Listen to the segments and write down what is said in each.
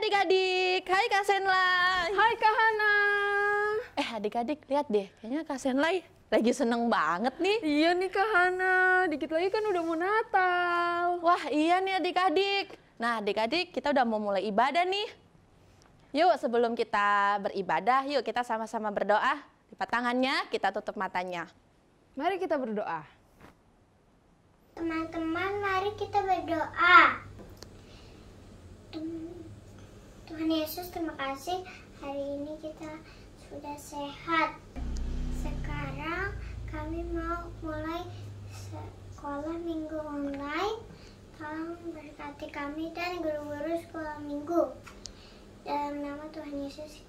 adik-adik, hai Kak Senlai. Hai Kak Hana. Adik-adik lihat deh, kayaknya Kak Senlai lagi seneng banget nih. Iya nih Kak Hana, dikit lagi kan udah mau Natal. Wah iya nih adik-adik. Nah adik-adik kita udah mau mulai ibadah nih. Yuk sebelum kita beribadah, yuk kita sama-sama berdoa. Lipat tangannya, kita tutup matanya. Mari kita berdoa. Teman-teman, mari kita berdoa. Tuhan Yesus, terima kasih hari ini kita sudah sehat. Sekarang kami mau mulai sekolah minggu online. Tolong berkati kami dan guru-guru sekolah minggu. Dalam nama Tuhan Yesus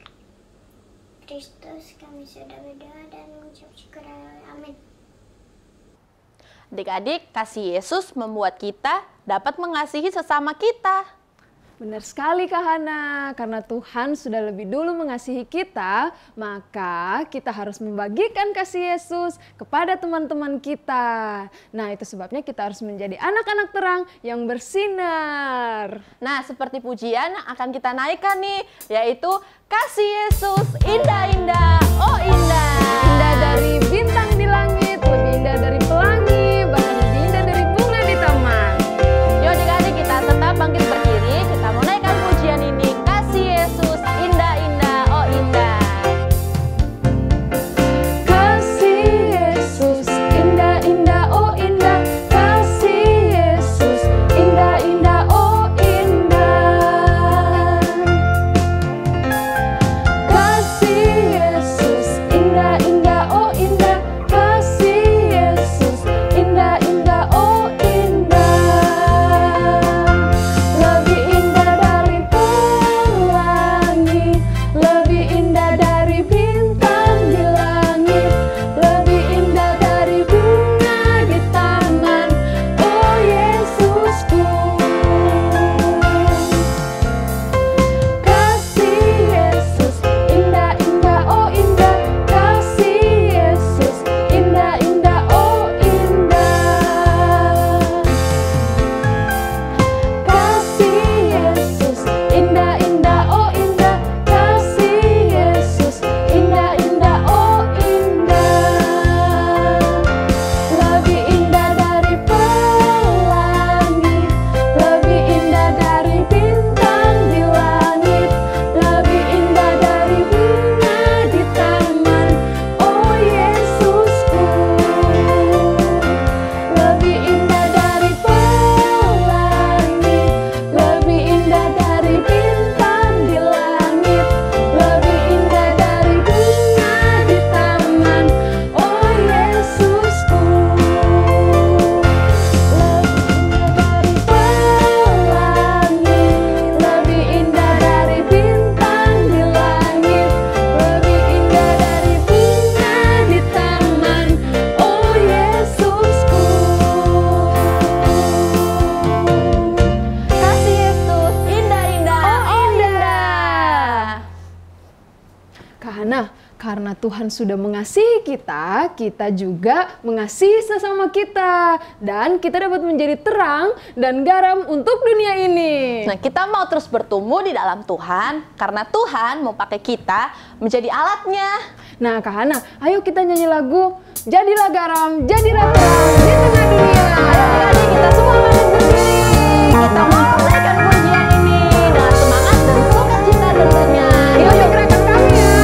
Kristus kami sudah berdoa dan mengucap syukur. Amin. Adik-adik, kasih Yesus membuat kita dapat mengasihi sesama kita. Benar sekali Kak Hana, karena Tuhan sudah lebih dulu mengasihi kita, maka kita harus membagikan kasih Yesus kepada teman-teman kita. Nah itu sebabnya kita harus menjadi anak-anak terang yang bersinar. Nah seperti pujian yang akan kita naikkan nih, yaitu kasih Yesus indah-indah, oh indah. Indah dari bintang di langit, lebih indah dari pelangi, bahkan lebih indah dari bunga di taman. Yuk adik-adik kita tetap bangkit berdiri, kita mau naikkan pujian ini. Kasih Yesus indah-indah, oh indah. Kasih Yesus indah-indah, oh indah. Kasih Yesus indah-indah, oh indah. Kasih Yesus indah-indah, oh indah. Kasih Yesus indah-indah, oh indah. Lebih indah dari pelangi, lebih indah dari bintang di langit, lebih indah dari bunga di taman, oh Yesusku. Kasih Yesus indah-indah, oh indah. Kasih Yesus indah-indah, oh indah. Kasih Yesus indah-indah, oh indah. Kasih Yesus indah-indah, oh indah. Lebih indah dari pelangi, lebih indah dari bintang di langit, lebih indah dari bunga di taman, oh Yesusku. Lebih indah dari pelangi, lebih indah dari bintang di langit, lebih indah dari bunga di taman, oh Yesusku. Lebih indah dari pelangi, lebih indah dari bintang di langit, lebih indah dari bunga di taman, oh Yesusku. Kasih Yesus indah-indah, oh indah. Kak Hana, karena Tuhan sudah mengasihi kita, kita juga mengasihi sesama kita. Dan kita dapat menjadi terang dan garam untuk dunia ini. Nah kita mau terus bertumbuh di dalam Tuhan, karena Tuhan mau pakai kita menjadi alatnya. Nah Kak Hana, ayo kita nyanyi lagu Jadilah Garam, Jadilah Terang di Tengah Dunia. Adik-adik kita semua bangkit berdiri. Kita mau menaikkan pujian ini dengan semangat dan sukacita tentunya. Yuk gerakan kami ya.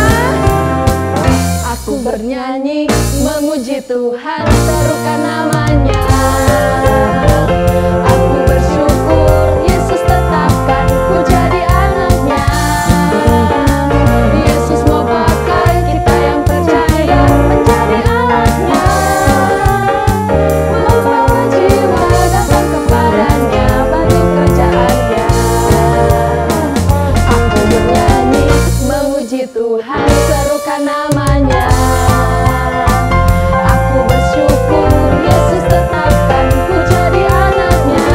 Aku bernyanyi memuji Tuhan, serukan namanya. Aku bersyukur Yesus tetapkan ku jadi anaknya. Yesus mau pakai kita yang percaya menjadi alatnya. Membawa jiwa datang kepadanya bagi kerjaannya. Aku bernyanyi memuji Tuhan, serukan namanya. Aku bersyukur Yesus tetapkan ku jadi anaknya.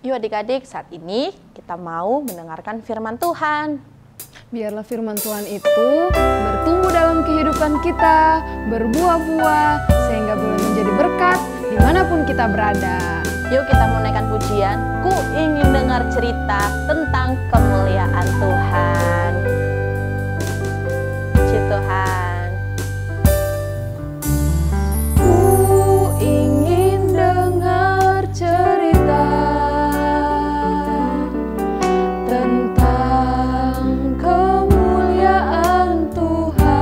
Yuk adik-adik, saat ini kita mau mendengarkan firman Tuhan. Biarlah firman Tuhan itu bertumbuh dalam kehidupan kita, berbuah-buah, sehingga boleh menjadi berkat dimanapun kita berada. Yuk kita menaikkan pujian, ku ingin dengar cerita tentang kemuliaan Tuhan. Puji Tuhan. Ku ingin dengar cerita tentang kemuliaan Tuhan.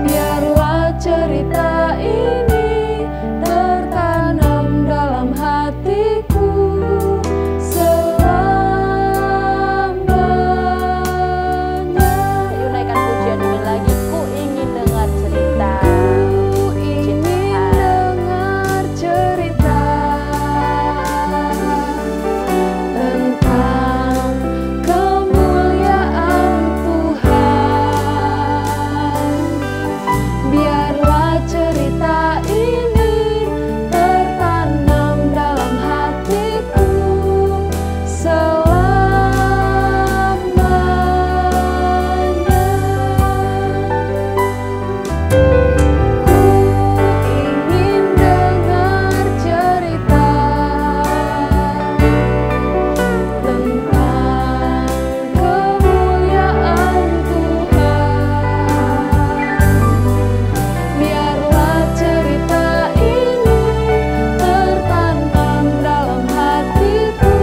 Biarlah cerita ini tertanam dalam hatiku selamanya. Yuk naikkan pujian ini lagi, ku ingin dengar cerita. Ku ingin dengar cerita tentang kemuliaan Tuhan. Biarlah cerita ini tertanam dalam hatiku selamanya. Ku ingin dengar cerita tentang kemuliaan Tuhan. Biarlah cerita ini tertanam dalam hatiku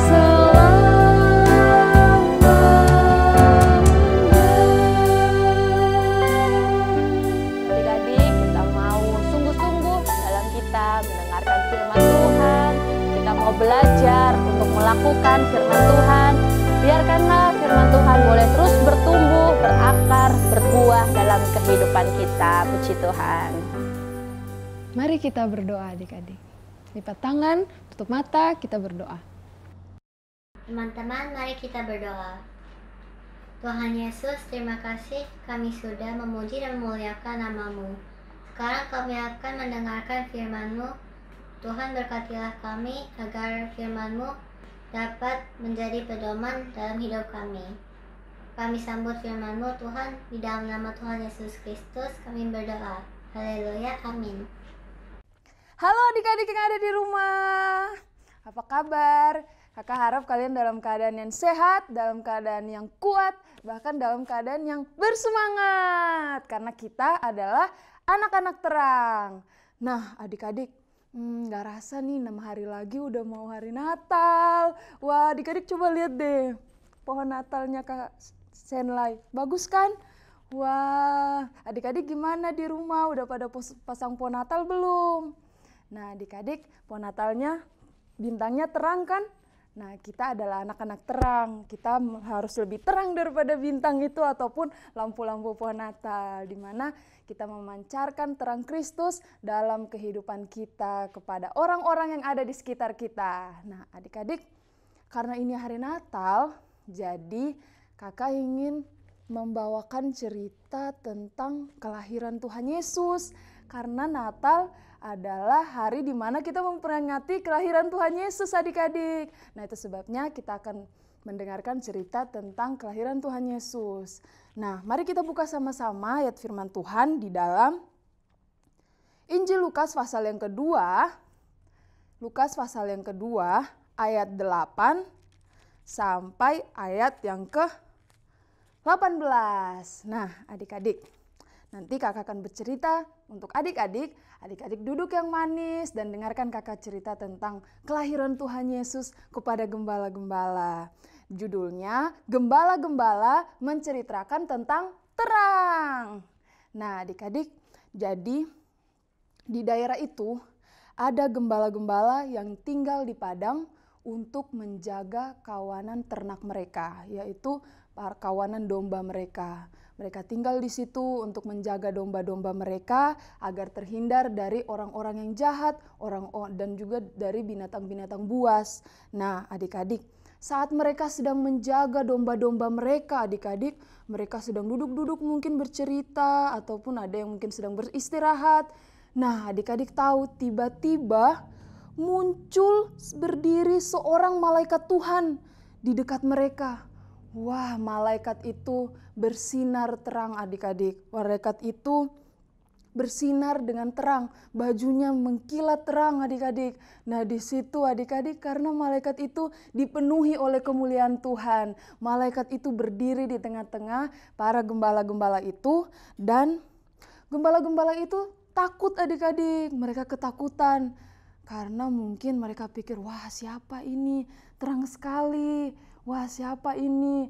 selamanya. Adik-adik, kita mau sungguh-sungguh dalam kita mendengarkan firman Tuhan. Kita mau belajar untuk melakukan firman Tuhan. Biarkanlah firman Tuhan boleh terus bertumbuh, berakar, berbuah dalam kehidupan kita. Puji Tuhan. Mari kita berdoa adik-adik. Lipat tangan, tutup mata, kita berdoa. Teman-teman, mari kita berdoa. Tuhan Yesus, terima kasih kami sudah memuji dan memuliakan nama-Mu. Sekarang kami akan mendengarkan firman-Mu. Tuhan berkatilah kami agar firman-Mu dapat menjadi pedoman dalam hidup kami. Kami sambut firman-Mu Tuhan, di dalam nama Tuhan Yesus Kristus kami berdoa. Haleluya, amin. Halo adik-adik yang ada di rumah. Apa kabar? Kakak harap kalian dalam keadaan yang sehat, dalam keadaan yang kuat, bahkan dalam keadaan yang bersemangat. Karena kita adalah anak-anak terang. Nah adik-adik, gak rasa nih 6 hari lagi udah mau hari Natal. Wah adik-adik coba lihat deh. Pohon Natalnya Kak Senlai. Bagus kan? Wah adik-adik gimana di rumah? Udah pada pasang pohon Natal belum? Nah adik-adik, pohon Natalnya bintangnya terang kan? Nah kita adalah anak-anak terang, kita harus lebih terang daripada bintang itu ataupun lampu-lampu pohon Natal, di mana kita memancarkan terang Kristus dalam kehidupan kita kepada orang-orang yang ada di sekitar kita. Nah adik-adik, karena ini hari Natal, jadi kakak ingin membawakan cerita tentang kelahiran Tuhan Yesus. Karena Natal adalah hari di mana kita memperingati kelahiran Tuhan Yesus adik-adik. Nah itu sebabnya kita akan mendengarkan cerita tentang kelahiran Tuhan Yesus. Nah mari kita buka sama-sama ayat firman Tuhan di dalam Injil Lukas pasal yang kedua. Lukas pasal yang kedua ayat 8 sampai ayat yang ke-18. Nah adik-adik, nanti kakak akan bercerita untuk adik-adik. Adik-adik duduk yang manis dan dengarkan kakak cerita tentang kelahiran Tuhan Yesus kepada gembala-gembala. Judulnya, Gembala-Gembala Menceritakan Tentang Terang. Nah adik-adik, jadi di daerah itu ada gembala-gembala yang tinggal di padang untuk menjaga kawanan ternak mereka, yaitu kawanan domba mereka. Mereka tinggal di situ untuk menjaga domba-domba mereka agar terhindar dari orang-orang yang jahat, dan juga dari binatang-binatang buas. Nah, adik-adik, saat mereka sedang menjaga domba-domba mereka, adik-adik, mereka sedang duduk-duduk mungkin bercerita ataupun ada yang mungkin sedang beristirahat. Nah, adik-adik tahu tiba-tiba muncul berdiri seorang malaikat Tuhan di dekat mereka. Wah, malaikat itu bersinar terang adik-adik. Malaikat itu bersinar dengan terang, bajunya mengkilat terang adik-adik. Nah di situ adik-adik, karena malaikat itu dipenuhi oleh kemuliaan Tuhan. Malaikat itu berdiri di tengah-tengah para gembala-gembala itu, dan gembala-gembala itu takut adik-adik. Mereka ketakutan karena mungkin mereka pikir, wah siapa ini, terang sekali, wah siapa ini,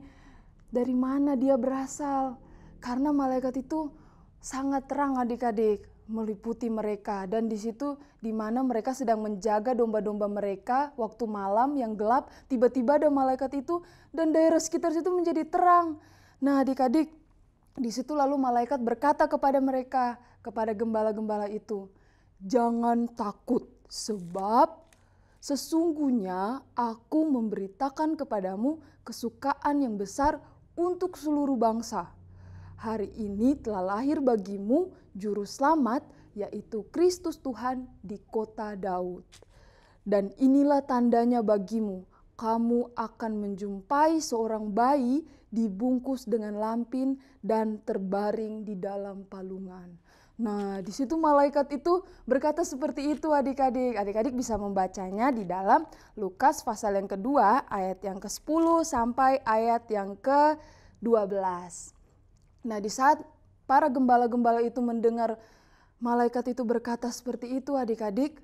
dari mana dia berasal. Karena malaikat itu sangat terang adik-adik, meliputi mereka. Dan di situ di mana mereka sedang menjaga domba-domba mereka waktu malam yang gelap, tiba-tiba ada malaikat itu dan daerah sekitar situ menjadi terang. Nah adik-adik, di situ lalu malaikat berkata kepada mereka, kepada gembala-gembala itu, jangan takut, sebab sesungguhnya aku memberitakan kepadamu kesukaan yang besar untuk seluruh bangsa. Hari ini telah lahir bagimu juru selamat, yaitu Kristus Tuhan di kota Daud. Dan inilah tandanya bagimu, kamu akan menjumpai seorang bayi dibungkus dengan lampin dan terbaring di dalam palungan. Nah, di situ malaikat itu berkata seperti itu adik-adik. Adik-adik bisa membacanya di dalam Lukas pasal yang kedua, ayat yang ke-10 sampai ayat yang ke-12. Nah di saat para gembala-gembala itu mendengar malaikat itu berkata seperti itu adik-adik,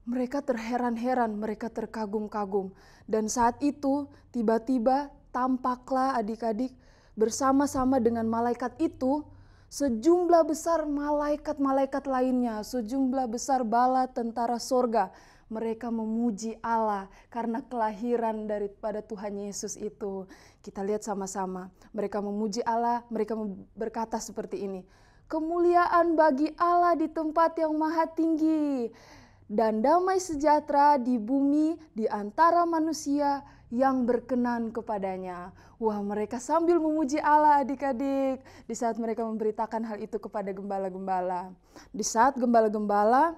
mereka terheran-heran, mereka terkagum-kagum. Dan saat itu tiba-tiba tampaklah adik-adik bersama-sama dengan malaikat itu sejumlah besar malaikat-malaikat lainnya, sejumlah besar bala tentara sorga. Mereka memuji Allah karena kelahiran daripada Tuhan Yesus itu. Kita lihat sama-sama. Mereka memuji Allah, mereka berkata seperti ini. Kemuliaan bagi Allah di tempat yang maha tinggi, dan damai sejahtera di bumi di antara manusia yang berkenan kepadanya. Wah, mereka sambil memuji Allah adik-adik di saat mereka memberitakan hal itu kepada gembala-gembala. Di saat gembala-gembala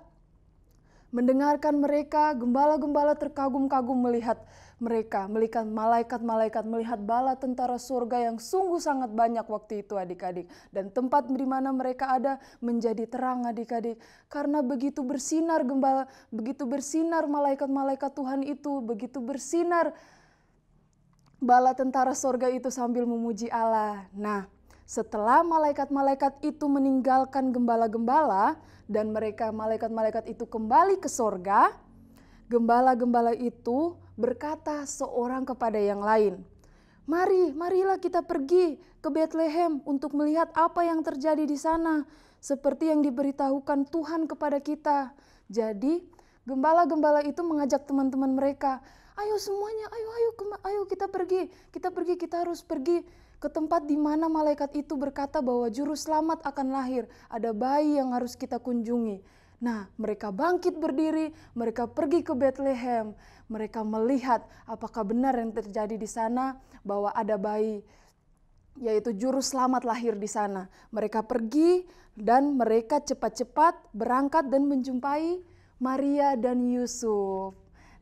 mendengarkan mereka, gembala-gembala terkagum-kagum melihat mereka, melihat malaikat-malaikat, melihat bala tentara surga yang sungguh sangat banyak waktu itu adik-adik. Dan tempat di mana mereka ada menjadi terang adik-adik. Karena begitu bersinar gembala, begitu bersinar malaikat-malaikat Tuhan itu, begitu bersinar bala tentara surga itu sambil memuji Allah. Nah, setelah malaikat-malaikat itu meninggalkan gembala-gembala dan mereka malaikat-malaikat itu kembali ke sorga, gembala-gembala itu berkata seorang kepada yang lain, marilah kita pergi ke Betlehem untuk melihat apa yang terjadi di sana, seperti yang diberitahukan Tuhan kepada kita. Jadi gembala-gembala itu mengajak teman-teman mereka, ayo semuanya, ayo kita pergi, kita harus pergi ke tempat di mana malaikat itu berkata bahwa juru selamat akan lahir, ada bayi yang harus kita kunjungi. Nah, mereka bangkit berdiri, mereka pergi ke Betlehem, mereka melihat apakah benar yang terjadi di sana bahwa ada bayi, yaitu juru selamat lahir di sana. Mereka pergi dan mereka cepat-cepat berangkat dan menjumpai Maria dan Yusuf.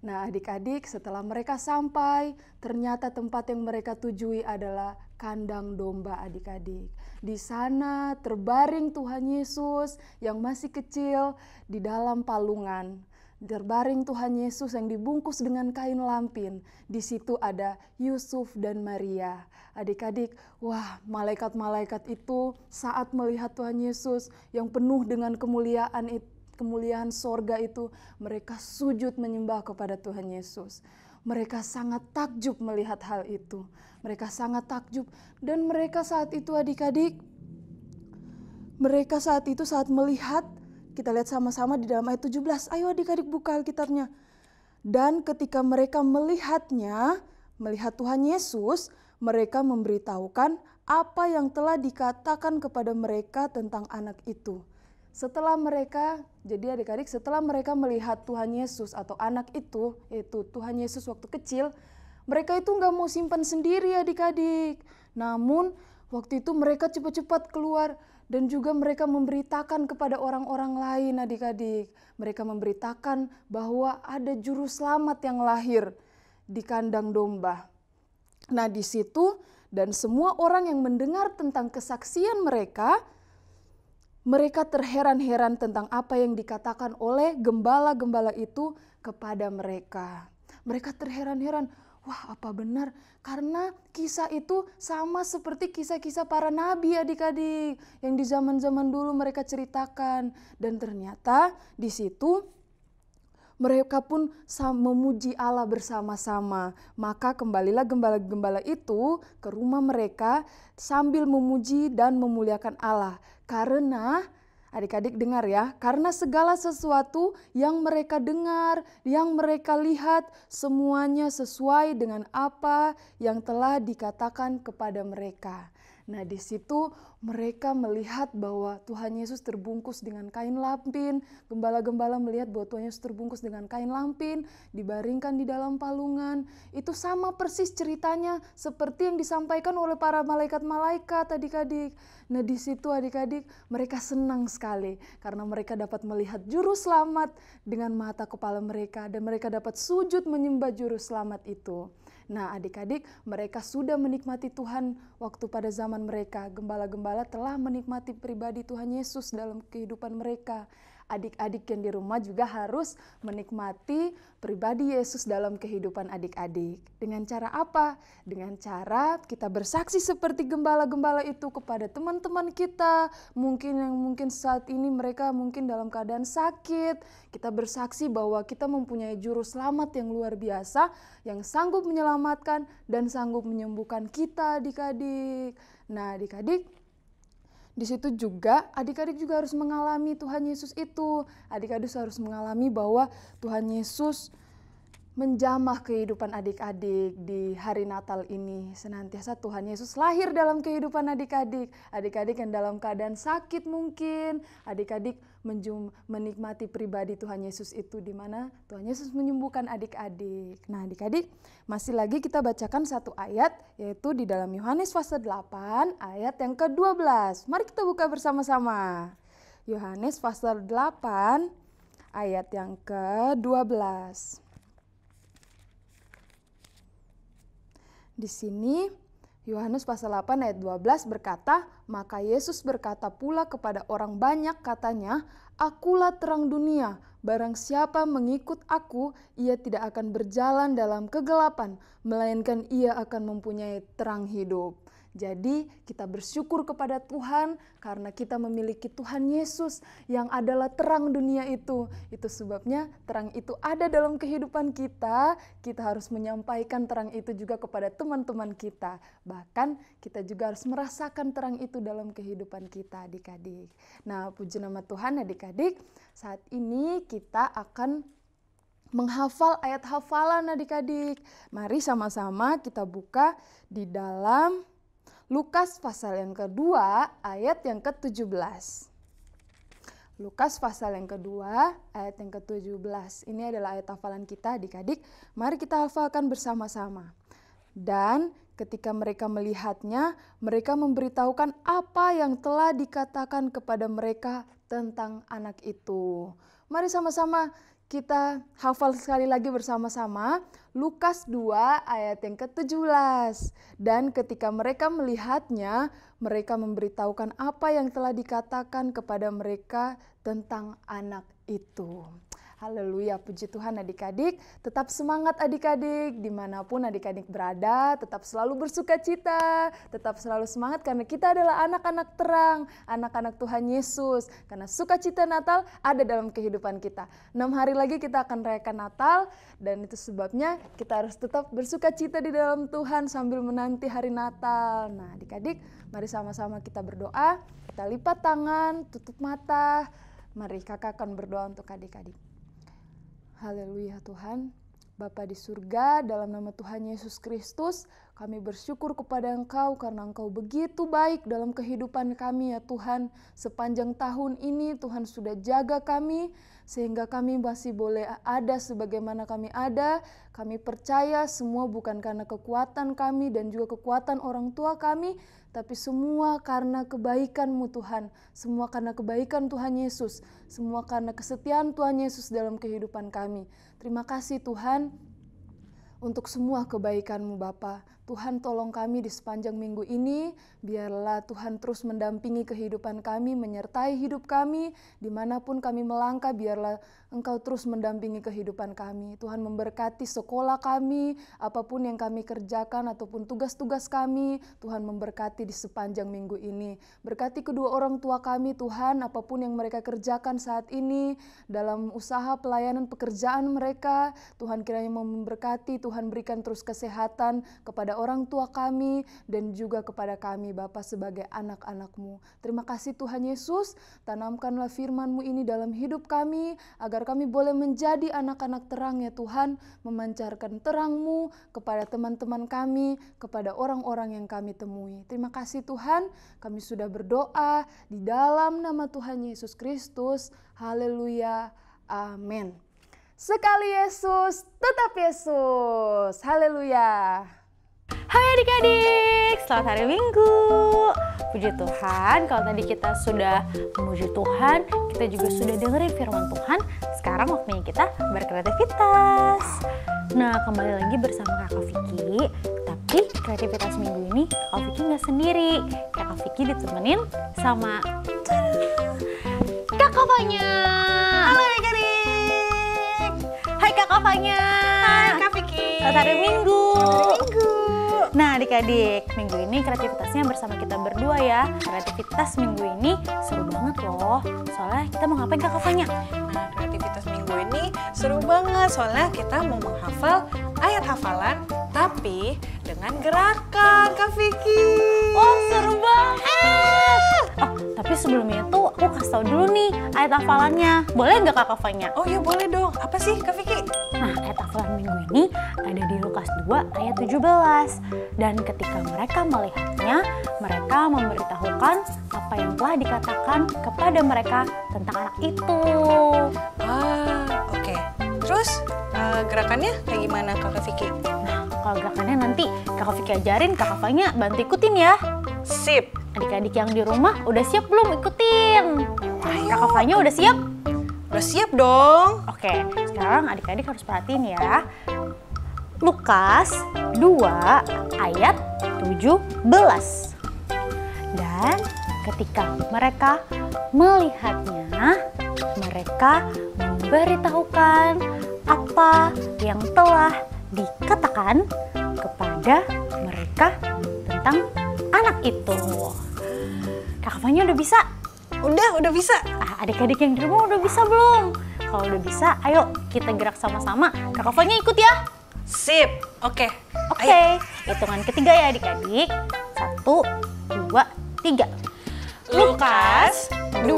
Nah adik-adik, setelah mereka sampai, ternyata tempat yang mereka tujui adalah kandang domba adik-adik. Di sana terbaring Tuhan Yesus yang masih kecil di dalam palungan. Terbaring Tuhan Yesus yang dibungkus dengan kain lampin. Di situ ada Yusuf dan Maria. Adik-adik, wah malaikat-malaikat itu saat melihat Tuhan Yesus yang penuh dengan kemuliaan sorga itu, mereka sujud menyembah kepada Tuhan Yesus. Mereka sangat takjub melihat hal itu. Mereka sangat takjub. Dan mereka saat itu adik-adik, mereka saat itu saat melihat, kita lihat sama-sama di dalam ayat 17. Ayo adik-adik buka Alkitabnya. Dan ketika mereka melihatnya, melihat Tuhan Yesus, mereka memberitahukan apa yang telah dikatakan kepada mereka tentang anak itu. Setelah mereka, jadi adik-adik, setelah mereka melihat Tuhan Yesus atau anak itu, yaitu Tuhan Yesus waktu kecil, mereka itu nggak mau simpan sendiri adik-adik. Namun waktu itu mereka cepat-cepat keluar Dan juga mereka memberitakan kepada orang-orang lain adik-adik. Mereka memberitakan bahwa ada juru selamat yang lahir di kandang domba. Nah di situ dan semua orang yang mendengar tentang kesaksian mereka terheran-heran tentang apa yang dikatakan oleh gembala-gembala itu kepada mereka. Mereka terheran-heran, wah apa benar? Karena kisah itu sama seperti kisah-kisah para nabi adik-adik yang di zaman-zaman dulu mereka ceritakan. Dan ternyata di situ mereka pun memuji Allah bersama-sama. Maka kembalilah gembala-gembala itu ke rumah mereka sambil memuji dan memuliakan Allah. Karena adik-adik dengar ya, karena segala sesuatu yang mereka dengar, yang mereka lihat, semuanya sesuai dengan apa yang telah dikatakan kepada mereka. Nah di situ mereka melihat bahwa Tuhan Yesus terbungkus dengan kain lampin. Gembala-gembala melihat bahwa Tuhan Yesus terbungkus dengan kain lampin, dibaringkan di dalam palungan. Itu sama persis ceritanya seperti yang disampaikan oleh para malaikat-malaikat adik-adik. Nah di situ adik-adik mereka senang sekali karena mereka dapat melihat juru selamat dengan mata kepala mereka dan mereka dapat sujud menyembah juru selamat itu. Nah adik-adik mereka sudah menikmati Tuhan waktu pada zaman mereka. Gembala-gembala telah menikmati pribadi Tuhan Yesus dalam kehidupan mereka. Adik-adik yang di rumah juga harus menikmati pribadi Yesus dalam kehidupan adik-adik. Dengan cara apa? Dengan cara kita bersaksi seperti gembala-gembala itu kepada teman-teman kita. Mungkin saat ini mereka mungkin dalam keadaan sakit. Kita bersaksi bahwa kita mempunyai juru selamat yang luar biasa, yang sanggup menyelamatkan dan sanggup menyembuhkan kita adik-adik. Nah adik-adik, di situ juga adik-adik juga harus mengalami Tuhan Yesus itu. Adik-adik harus mengalami bahwa Tuhan Yesus menjamah kehidupan adik-adik di hari Natal ini. Senantiasa Tuhan Yesus lahir dalam kehidupan adik-adik. Adik-adik yang dalam keadaan sakit mungkin, adik-adik menikmati pribadi Tuhan Yesus itu di mana Tuhan Yesus menyembuhkan adik-adik. Nah adik-adik masih lagi kita bacakan satu ayat yaitu di dalam Yohanes pasal 8 ayat yang ke-12. Mari kita buka bersama-sama. Yohanes pasal 8 ayat yang ke-12. Di sini Yohanes pasal 8 ayat 12 berkata, maka Yesus berkata pula kepada orang banyak katanya, akulah terang dunia, barang siapa mengikut aku, ia tidak akan berjalan dalam kegelapan, melainkan ia akan mempunyai terang hidup. Jadi kita bersyukur kepada Tuhan karena kita memiliki Tuhan Yesus yang adalah terang dunia itu. Itu sebabnya terang itu ada dalam kehidupan kita. Kita harus menyampaikan terang itu juga kepada teman-teman kita. Bahkan kita juga harus merasakan terang itu dalam kehidupan kita adik-adik. Nah puji nama Tuhan adik-adik, saat ini kita akan menghafal ayat hafalan adik-adik. Mari sama-sama kita buka di dalam Lukas pasal yang kedua ayat yang ke-17. Lukas pasal yang kedua ayat yang ke-17. Ini adalah ayat hafalan kita adik-adik. Mari kita hafalkan bersama-sama. Dan ketika mereka melihatnya, mereka memberitahukan apa yang telah dikatakan kepada mereka tentang anak itu. Mari sama-sama kita hafal sekali lagi bersama-sama Lukas 2 ayat yang ke-17. Dan ketika mereka melihatnya, mereka memberitahukan apa yang telah dikatakan kepada mereka tentang anak itu. Haleluya, puji Tuhan adik-adik. Tetap semangat adik-adik, dimanapun adik-adik berada, tetap selalu bersuka cita, tetap selalu semangat karena kita adalah anak-anak terang, anak-anak Tuhan Yesus. Karena sukacita Natal ada dalam kehidupan kita. 6 hari lagi kita akan rayakan Natal dan itu sebabnya kita harus tetap bersuka cita di dalam Tuhan sambil menanti hari Natal. Nah adik-adik, mari sama-sama kita berdoa, kita lipat tangan, tutup mata. Mari kakak akan berdoa untuk adik-adik. Haleluya Tuhan, Bapa di surga, dalam nama Tuhan Yesus Kristus, Kami bersyukur kepada Engkau karena Engkau begitu baik dalam kehidupan kami ya Tuhan. Sepanjang tahun ini Tuhan sudah jaga kami sehingga kami masih boleh ada sebagaimana kami ada. Kami percaya semua bukan karena kekuatan kami dan juga kekuatan orang tua kami, tapi semua karena kebaikan-Mu Tuhan. Semua karena kebaikan Tuhan Yesus. Semua karena kesetiaan Tuhan Yesus dalam kehidupan kami. Terima kasih Tuhan untuk semua kebaikan-Mu Bapa. Tuhan tolong kami di sepanjang minggu ini, biarlah Tuhan terus mendampingi kehidupan kami, menyertai hidup kami, dimanapun kami melangkah, biarlah Engkau terus mendampingi kehidupan kami. Tuhan memberkati sekolah kami, apapun yang kami kerjakan ataupun tugas-tugas kami, Tuhan memberkati di sepanjang minggu ini. Berkati kedua orang tua kami Tuhan, apapun yang mereka kerjakan saat ini, dalam usaha pelayanan pekerjaan mereka, Tuhan kiranya memberkati, Tuhan berikan terus kesehatan kepada orang tua kami dan juga kepada kami Bapa sebagai anak-anak-Mu. Terima kasih Tuhan Yesus, tanamkanlah firman-Mu ini dalam hidup kami, agar kami boleh menjadi anak-anak terang ya Tuhan, memancarkan terang-Mu kepada teman-teman kami, kepada orang-orang yang kami temui. Terima kasih Tuhan, kami sudah berdoa di dalam nama Tuhan Yesus Kristus. Haleluya, amin. Sekali Yesus, tetap Yesus. Haleluya. Hai adik-adik, selamat hari Minggu. Puji Tuhan, kalau tadi kita sudah memuji Tuhan, kita juga sudah dengerin firman Tuhan. Sekarang waktunya kita berkreativitas. Nah, kembali lagi bersama Kakak Vicky. Tapi kreativitas minggu ini Kakak Vicky nggak sendiri. Kakak Vicky ditemenin sama Kak Fanya. Halo adik-adik. Hai Kak Fanya. Hai Kak Vicky. Selamat hari Minggu. Minggu. Nah adik-adik, minggu ini kreativitasnya bersama kita berdua ya. Kreativitas minggu ini seru banget loh. Soalnya kita mau ngapain Kak Fanya? Nah, kreativitas minggu ini seru banget soalnya kita mau menghafal ayat hafalan tapi dengan gerakan Kak Vicky. Oh seru banget. Oh tapi sebelumnya itu aku kasih tau dulu nih ayat hafalannya. Boleh nggak Kak Fanya? Oh iya boleh dong. Apa sih Kak Vicky? Nah ayat hafalan minggu ini ada di Lukas 2 ayat 17. Dan ketika mereka melihatnya, mereka memberitahukan apa yang telah dikatakan kepada mereka tentang anak itu. Oke. Terus gerakannya kayak gimana Kak Vicky? Nah, kalau gerakannya nanti Kakak Vicky ajarin, Kakak Fanya bantu ikutin ya. Sip. Adik-adik yang di rumah udah siap belum ikutin? Kakak Fanya udah siap? Udah siap dong. Oke, sekarang adik-adik harus perhatiin ya. Lukas 2 ayat 17. Dan ketika mereka melihatnya, mereka memberitahukan apa yang telah dikatakan kepada mereka tentang anak itu. Kakak Fanya udah bisa? Udah bisa. Adik-adik yang di rumah udah bisa belum? Kalau udah bisa, ayo kita gerak sama-sama. Kakak Fanya ikut ya. Sip. Oke. Oke, hitungan ketiga ya adik-adik. 1, 2, 3. Lukas 2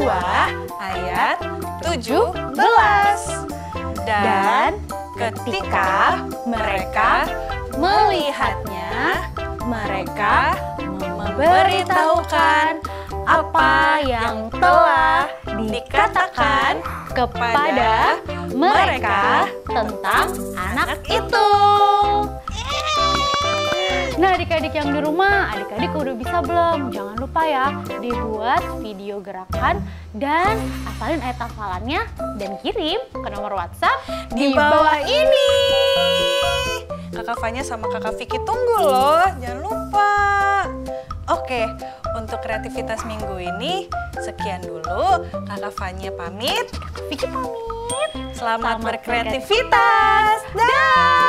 ayat 17. Dan ketika mereka melihatnya, mereka memberitahukan apa yang telah dikatakan kepada mereka tentang anak itu. Nah adik-adik yang di rumah, adik-adik udah bisa belum? Jangan lupa ya, dibuat video gerakan dan hafalin ayat hafalannya dan kirim ke nomor WhatsApp di bawah ini. Kakak Fanya sama Kakak Vicky tunggu loh, jangan lupa. Oke, untuk kreativitas minggu ini sekian dulu. Kakak Fanya pamit, Vicky pamit. Selamat berkreativitas. Dah.